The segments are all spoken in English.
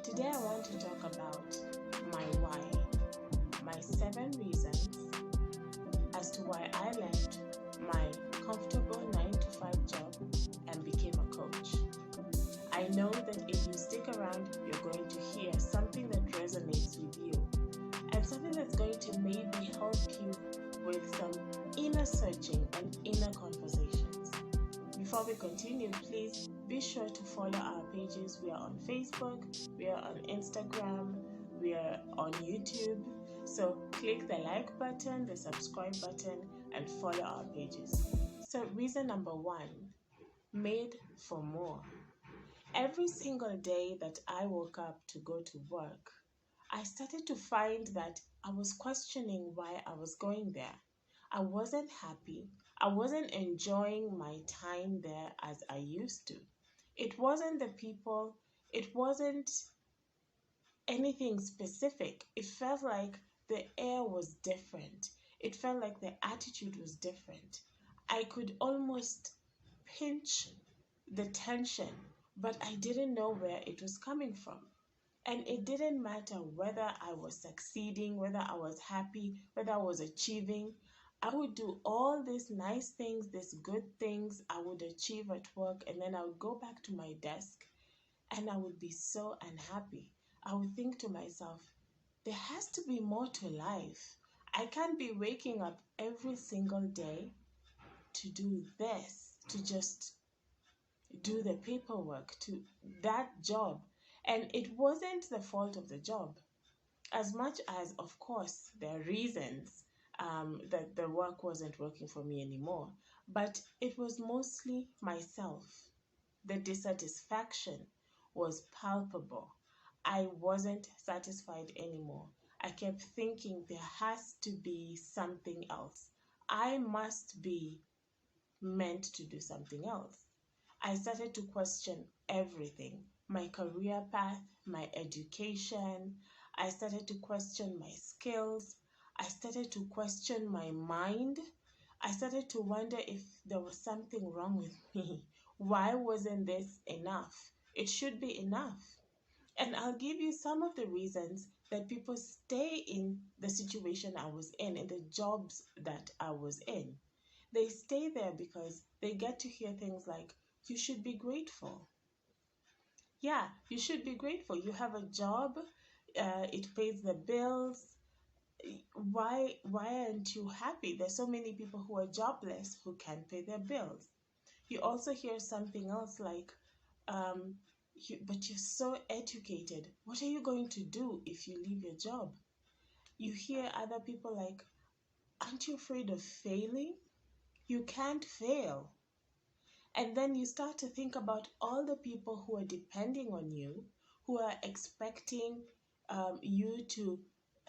Today I want to talk about my why, my 7 reasons as to why I left my comfortable 9 to 5 job and became a coach. I know that if you stick around, you're going to hear something that resonates with you and something that's going to maybe help you with some inner searching and inner conversations. Before we continue, please be sure to follow our pages. We are on Facebook, we are on Instagram, we are on YouTube. So click the like button, the subscribe button, and follow our pages. So reason number 1, made for more. Every single day that I woke up to go to work, I started to find that I was questioning why I was going there. I wasn't happy. I wasn't enjoying my time there as I used to. It wasn't the people, it wasn't anything specific. It felt like the air was different. It felt like the attitude was different. I could almost pinch the tension, but I didn't know where it was coming from. And it didn't matter whether I was succeeding, whether I was happy, whether I was achieving. I would do all these nice things, these good things I would achieve at work, and then I would go back to my desk and I would be so unhappy. I would think to myself, there has to be more to life. I can't be waking up every single day to do this, to just do the paperwork, to that job. And it wasn't the fault of the job. As much as, of course, there are reasons that the work wasn't working for me anymore, but it was mostly myself. The dissatisfaction was palpable. I wasn't satisfied anymore. I kept thinking there has to be something else. I must be meant to do something else. I started to question everything, my career path, my education. I started to question my skills. I started to question my mind. I started to wonder if there was something wrong with me. Why wasn't this enough? It should be enough. And I'll give you some of the reasons that people stay in the situation I was in the jobs that I was in. They stay there because they get to hear things like, you should be grateful. Yeah, you should be grateful. You have a job, it pays the bills. Why aren't you happy? There's so many people who are jobless who can't pay their bills. You also hear something else like, but you're so educated. What are you going to do if you leave your job? You hear other people like, aren't you afraid of failing? You can't fail. And then you start to think about all the people who are depending on you, who are expecting you to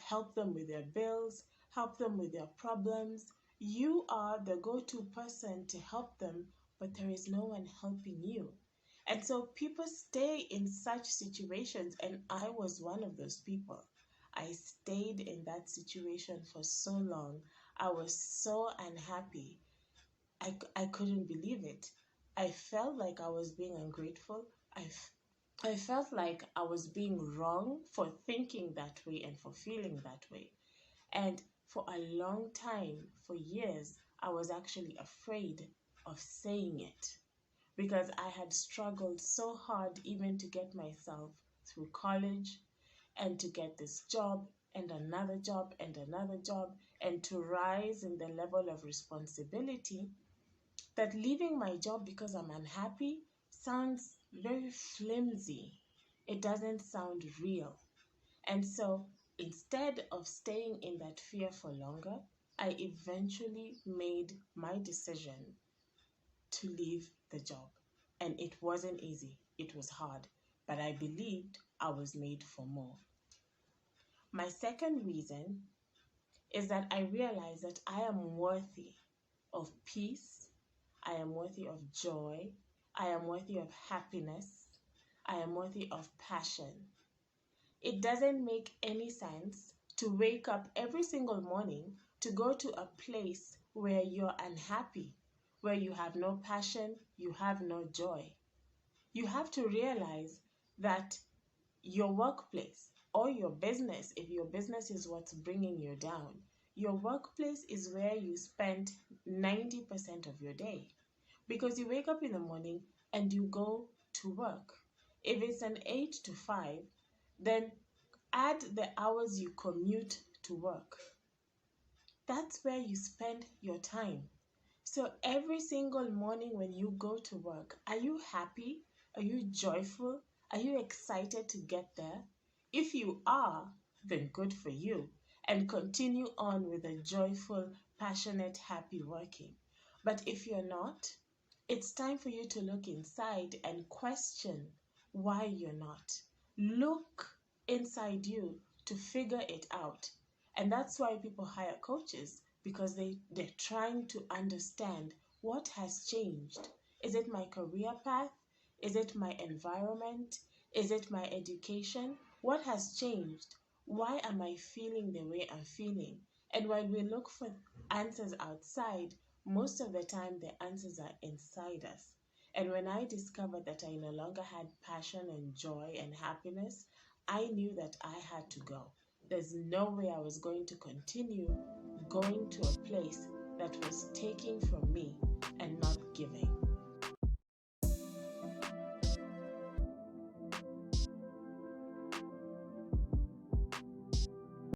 help them with their bills, help them with their problems. You are the go-to person to help them, but there is no one helping you. And so people stay in such situations, and I was one of those people. I stayed in that situation for so long. I was so unhappy. I couldn't believe it. I felt like I was being ungrateful. I felt like I was being wrong for thinking that way and for feeling that way. And for a long time, for years, I was actually afraid of saying it because I had struggled so hard even to get myself through college and to get this job and another job and another job and to rise in the level of responsibility that leaving my job because I'm unhappy sounds very flimsy. It doesn't sound real. And so instead of staying in that fear for longer, I eventually made my decision to leave the job. And it wasn't easy. It was hard. But I believed I was made for more. My second reason is that I realized that I am worthy of peace. I am worthy of joy. I am worthy of happiness. I am worthy of passion. It doesn't make any sense to wake up every single morning to go to a place where you're unhappy, where you have no passion, you have no joy. You have to realize that your workplace or your business, if your business is what's bringing you down, your workplace is where you spend 90% of your day, because you wake up in the morning and you go to work. If it's an 8 to 5, then add the hours you commute to work. That's where you spend your time. So every single morning when you go to work, are you happy? Are you joyful? Are you excited to get there? If you are, then good for you. And continue on with a joyful, passionate, happy working. But if you're not, it's time for you to look inside and question why you're not. Look inside you to figure it out. And that's why people hire coaches, because they're trying to understand what has changed. Is it my career path? Is it my environment? Is it my education? What has changed? Why am I feeling the way I'm feeling? And while we look for answers outside, most of the time the answers are inside us. And when I discovered that I no longer had passion and joy and happiness, I knew that I had to go. There's no way I was going to continue going to a place that was taking from me and not